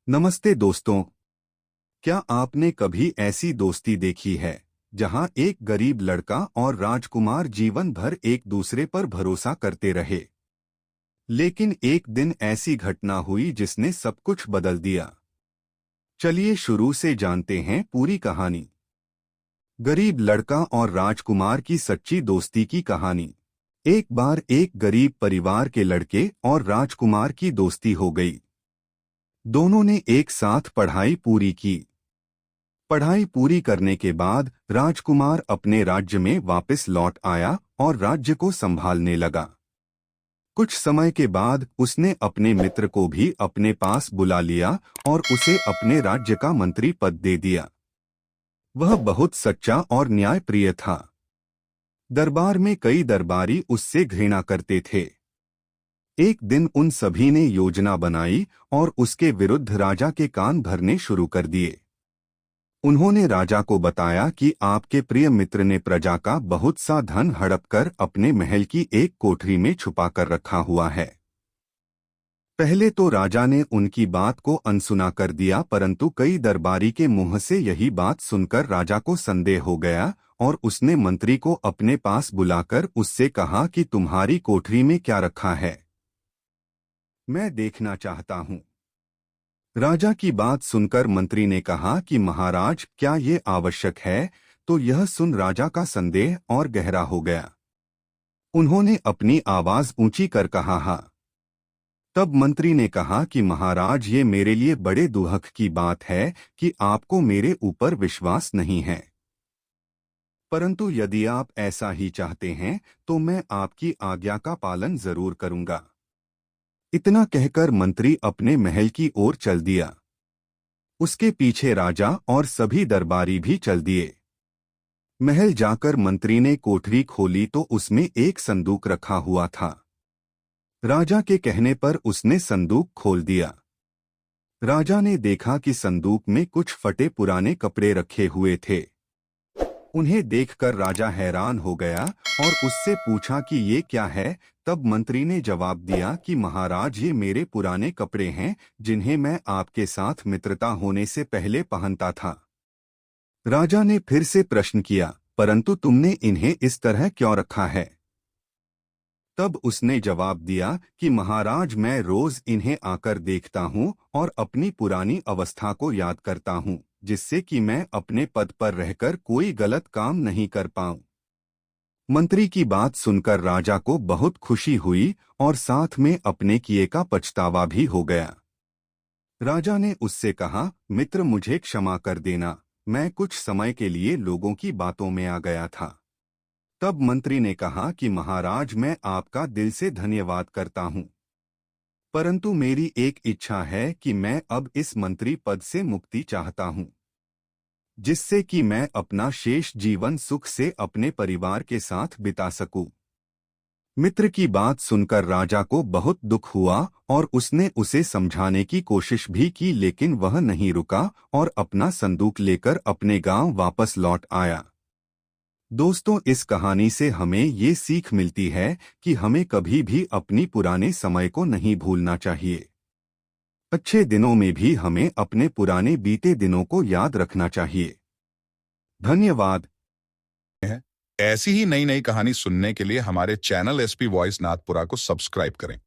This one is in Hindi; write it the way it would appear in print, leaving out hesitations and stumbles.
नमस्ते दोस्तों। क्या आपने कभी ऐसी दोस्ती देखी है जहां एक गरीब लड़का और राजकुमार जीवन भर एक दूसरे पर भरोसा करते रहे, लेकिन एक दिन ऐसी घटना हुई जिसने सब कुछ बदल दिया। चलिए शुरू से जानते हैं पूरी कहानी। गरीब लड़का और राजकुमार की सच्ची दोस्ती की कहानी। एक बार एक गरीब परिवार के लड़के और राजकुमार की दोस्ती हो गई। दोनों ने एक साथ पढ़ाई पूरी की। पढ़ाई पूरी करने के बाद राजकुमार अपने राज्य में वापस लौट आया और राज्य को संभालने लगा। कुछ समय के बाद उसने अपने मित्र को भी अपने पास बुला लिया और उसे अपने राज्य का मंत्री पद दे दिया। वह बहुत सच्चा और न्यायप्रिय था। दरबार में कई दरबारी उससे घृणा करते थे। एक दिन उन सभी ने योजना बनाई और उसके विरुद्ध राजा के कान भरने शुरू कर दिए। उन्होंने राजा को बताया कि आपके प्रिय मित्र ने प्रजा का बहुत सा धन हड़प कर अपने महल की एक कोठरी में छुपा कर रखा हुआ है। पहले तो राजा ने उनकी बात को अनसुना कर दिया, परंतु कई दरबारी के मुंह से यही बात सुनकर राजा को संदेह हो गया और उसने मंत्री को अपने पास बुलाकर उससे कहा कि तुम्हारी कोठरी में क्या रखा है, मैं देखना चाहता हूँ। राजा की बात सुनकर मंत्री ने कहा कि महाराज, क्या ये आवश्यक है? तो यह सुन राजा का संदेह और गहरा हो गया। उन्होंने अपनी आवाज ऊंची कर कहा, हाँ। तब मंत्री ने कहा कि महाराज, ये मेरे लिए बड़े दुख की बात है कि आपको मेरे ऊपर विश्वास नहीं है, परंतु यदि आप ऐसा ही चाहते हैं तो मैं आपकी आज्ञा का पालन जरूर करूंगा। इतना कहकर मंत्री अपने महल की ओर चल दिया। उसके पीछे राजा और सभी दरबारी भी चल दिए। महल जाकर मंत्री ने कोठरी खोली तो उसमें एक संदूक रखा हुआ था। राजा के कहने पर उसने संदूक खोल दिया। राजा ने देखा कि संदूक में कुछ फटे पुराने कपड़े रखे हुए थे। उन्हें देखकर राजा हैरान हो गया और उससे पूछा कि ये क्या है। तब मंत्री ने जवाब दिया कि महाराज, ये मेरे पुराने कपड़े हैं जिन्हें मैं आपके साथ मित्रता होने से पहले पहनता था। राजा ने फिर से प्रश्न किया, परंतु तुमने इन्हें इस तरह क्यों रखा है? तब उसने जवाब दिया कि महाराज, मैं रोज इन्हें आकर देखता हूँ और अपनी पुरानी अवस्था को याद करता हूँ, जिससे कि मैं अपने पद पर रहकर कोई गलत काम नहीं कर पाऊं। मंत्री की बात सुनकर राजा को बहुत खुशी हुई और साथ में अपने किए का पछतावा भी हो गया। राजा ने उससे कहा, मित्र, मुझे क्षमा कर देना, मैं कुछ समय के लिए लोगों की बातों में आ गया था। तब मंत्री ने कहा कि महाराज, मैं आपका दिल से धन्यवाद करता हूँ, परंतु मेरी एक इच्छा है कि मैं अब इस मंत्री पद से मुक्ति चाहता हूँ, जिससे कि मैं अपना शेष जीवन सुख से अपने परिवार के साथ बिता सकूं। मित्र की बात सुनकर राजा को बहुत दुख हुआ और उसने उसे समझाने की कोशिश भी की, लेकिन वह नहीं रुका और अपना संदूक लेकर अपने गांव वापस लौट आया। दोस्तों, इस कहानी से हमें ये सीख मिलती है कि हमें कभी भी अपनी पुराने समय को नहीं भूलना चाहिए। अच्छे दिनों में भी हमें अपने पुराने बीते दिनों को याद रखना चाहिए। धन्यवाद। है। ऐसी ही नई नई कहानी सुनने के लिए हमारे चैनल एसपी वॉइस नाथपुरा को सब्सक्राइब करें।